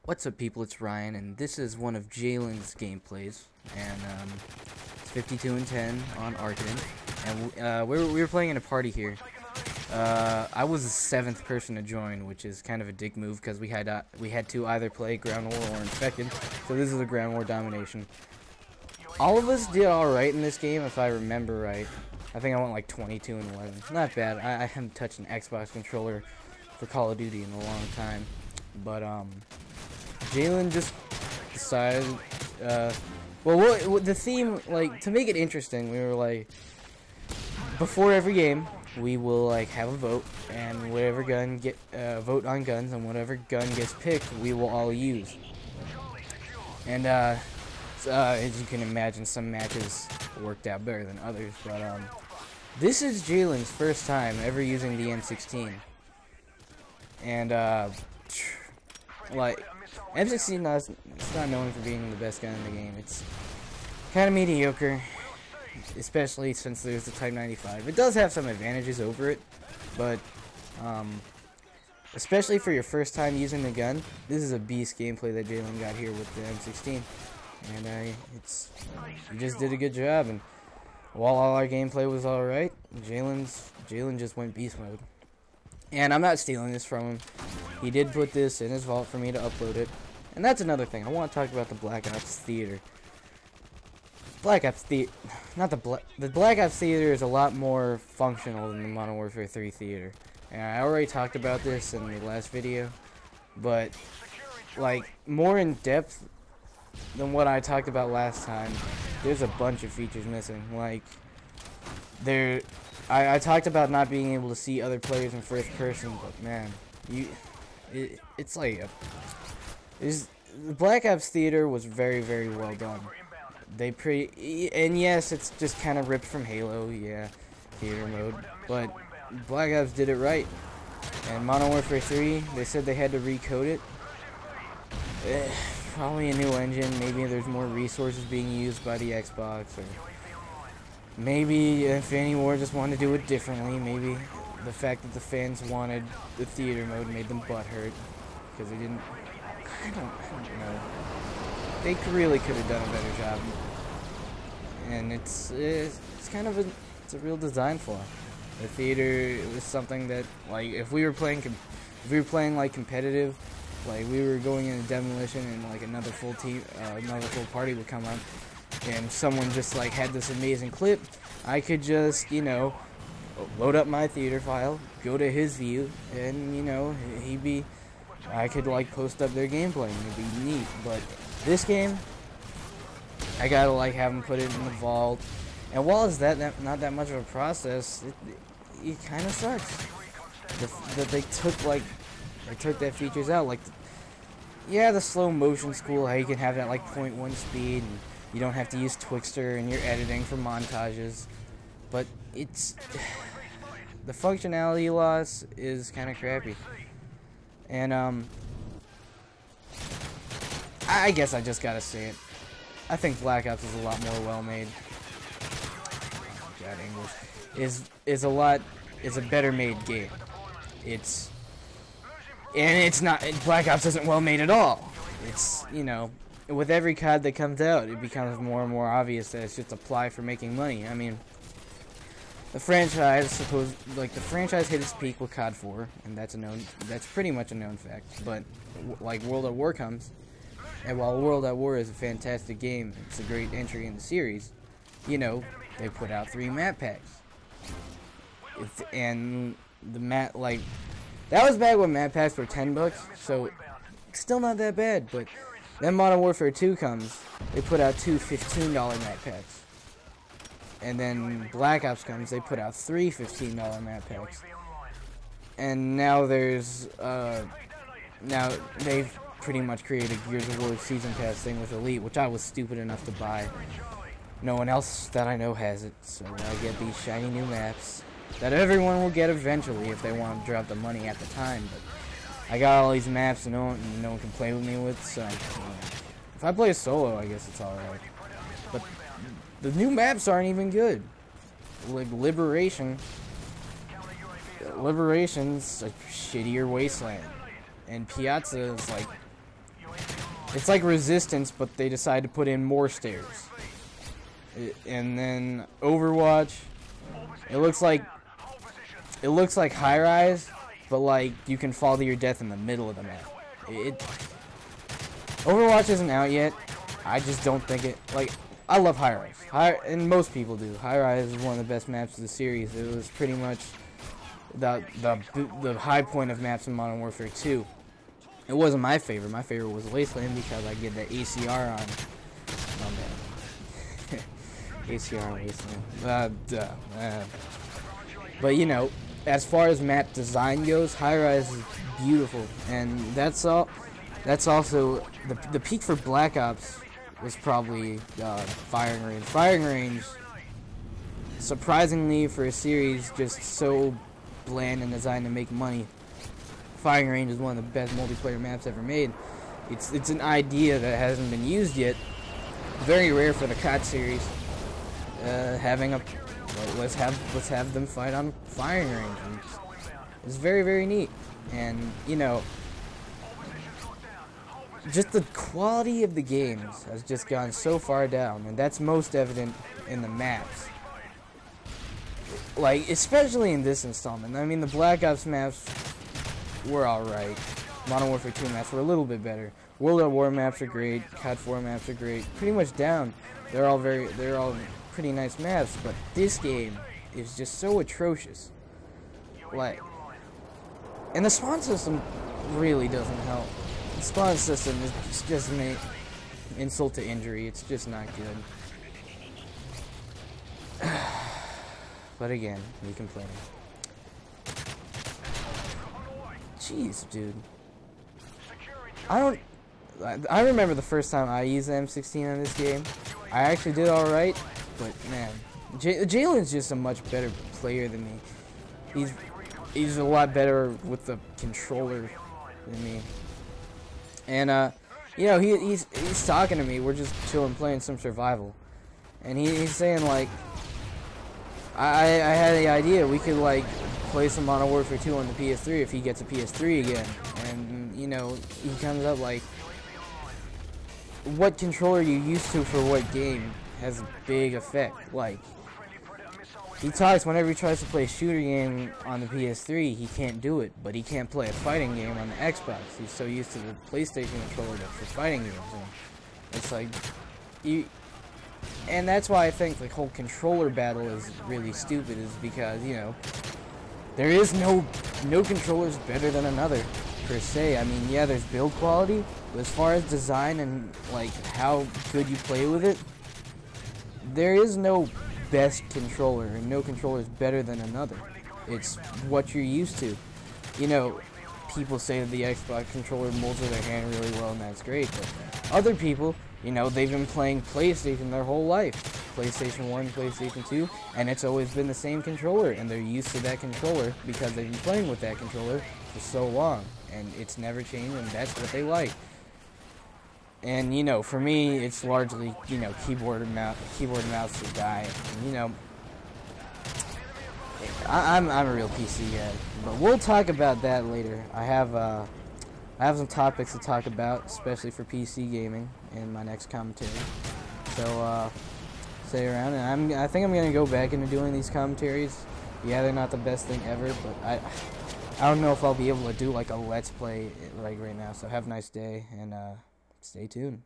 What's up, people? It's Ryan, and this is one of Jaylen's gameplays, and it's 52 and 10 on Arkin, and we were playing in a party here. I was the 7th person to join, which is kind of a dick move because we had to either play ground war or infected, so this is a ground war domination. All of us did all right in this game, if I remember right. I think I went like 22 and 11. Not bad. I haven't touched an Xbox controller for Call of Duty in a long time, but Jaylen just decided, well, the theme, like, to make it interesting, we were like, before every game, we will, like, have a vote, and whatever gun vote on guns, and whatever gun gets picked, we will all use. And, as you can imagine, some matches worked out better than others, but, this is Jaylen's first time ever using the M16. And, like, M16 it's not known for being the best gun in the game. It's kind of mediocre, especially since there's the Type 95. It does have some advantages over it, but especially for your first time using the gun, this is a beast gameplay that Jaylen got here with the M16, and he just did a good job. And while all our gameplay was all right, Jaylen just went beast mode. And I'm not stealing this from him. He did put this in his vault for me to upload it. And that's another thing. I want to talk about the Black Ops Theater. The Black Ops Theater is a lot more functional than the Modern Warfare 3 Theater. And I already talked about this in the last video. But, like, more in depth than what I talked about last time, there's a bunch of features missing. Like, I talked about not being able to see other players in first person, but man, it's like the Black Ops Theater was very, very well done. And yes, it's just kind of ripped from Halo, yeah, theater mode, but Black Ops did it right. And Modern Warfare 3, they said they had to recode it. Probably a new engine. Maybe there's more resources being used by the Xbox, or maybe Infinity Ward just wanted to do it differently. Maybe the fact that the fans wanted the theater mode made them butthurt because they didn't. I don't know. They really could have done a better job. And it's kind of a real design flaw. The theater was something that, like, if we were playing like competitive, like we were going into demolition and like another full party would come up, and someone just like had this amazing clip, I could just, you know, load up my theater file, go to his view, and, you know, I could like post up their gameplay and it'd be neat. But this game, I gotta like have them put it in the vault, and while it's not that much of a process, it kind of sucks that they took that features out. Like, yeah, the slow motion's cool, how you can have that like 0.1 speed, and you don't have to use Twixtor in your editing for montages, but it's the functionality loss is kind of crappy. And I guess I just gotta say it. I think Black Ops is a lot more well made. God, English is a better made game. It's not. Black Ops isn't well made at all. It's, you know, with every COD that comes out, it becomes more and more obvious that it's just a ply for making money. I mean, the franchise hit its peak with COD 4, and that's pretty much a known fact. But like World at War comes, and while World at War is a fantastic game, it's a great entry in the series, you know, they put out 3 map packs. And the map, like, that was bad when map packs were $10, so still not that bad. But then Modern Warfare 2 comes, they put out 2 $15 map packs. And then Black Ops comes, they put out 3 $15 map packs. And now now they've pretty much created Gears of War Season Pass thing with Elite, which I was stupid enough to buy. No one else that I know has it, so I get these shiny new maps that everyone will get eventually if they want to drop the money at the time. But I got all these maps and no one can play with me with, so if I play solo, I guess it's alright. But the new maps aren't even good. Like Liberation's a shittier wasteland, and Piazza is like It's like Resistance, but they decide to put in more stairs. And then Overwatch, it looks like High Rise, but like you can fall to your death in the middle of the map. Overwatch isn't out yet. I just don't think it, like, I love High Rise. And most people do. High Rise is one of the best maps of the series. It was pretty much the high point of maps in Modern Warfare 2. It wasn't my favorite. My favorite was Wasteland because I get the ACR on. Oh man. ACR on Wasteland. But you know, as far as map design goes, High Rise is beautiful, and that's all. That's also the peak for Black Ops was probably firing range. Firing range, surprisingly for a series just so bland and designed to make money, firing range is one of the best multiplayer maps ever made. It's an idea that hasn't been used yet. Very rare for the COD series. Having a let's have them fight on firing range. And it's very, very neat, and you know, just the quality of the games has just gone so far down, and that's most evident in the maps. Like, especially in this installment. I mean, the Black Ops maps were alright. Modern Warfare 2 maps were a little bit better. World at War maps are great. COD 4 maps are great. Pretty much down. They're all pretty nice maps, but this game is just so atrocious. Like, and the spawn system really doesn't help. The spawn system is just insult to injury. It's just not good. But again, me complaining. Jeez, dude. I remember the first time I used the M16 in this game. I actually did alright, but man, Jaylen's just a much better player than me. He's a lot better with the controller than me. And you know, he's talking to me. We're just chilling, playing some survival, and he's saying like, I had the idea we could like play some Modern Warfare 2 on the PS3 if he gets a PS3 again. And you know, he comes up like, what controller you used to for what game has a big effect. Like, he talks whenever he tries to play a shooter game on the PS3, he can't do it, but he can't play a fighting game on the Xbox. He's so used to the PlayStation controller for fighting games. And it's like, and that's why I think the whole controller battle is really stupid, is because, you know, there is no controller's better than another, per se. I mean, yeah, there's build quality, but as far as design and, like, how good you play with it, there is no best controller, and no controller is better than another. It's what you're used to. You know, people say that the Xbox controller molds to their hand really well, and that's great, but other people, you know, they've been playing PlayStation their whole life. PlayStation 1, PlayStation 2, and it's always been the same controller, and they're used to that controller because they've been playing with that controller for so long, and it's never changed, and that's what they like. And, you know, for me, it's largely, you know, keyboard and mouse to die. And, you know, I'm a real PC guy, but we'll talk about that later. I have some topics to talk about, especially for PC gaming, in my next commentary. So stay around, and I think I'm gonna go back into doing these commentaries. Yeah, they're not the best thing ever, but I don't know if I'll be able to do like a let's play like right now. So have a nice day, and stay tuned.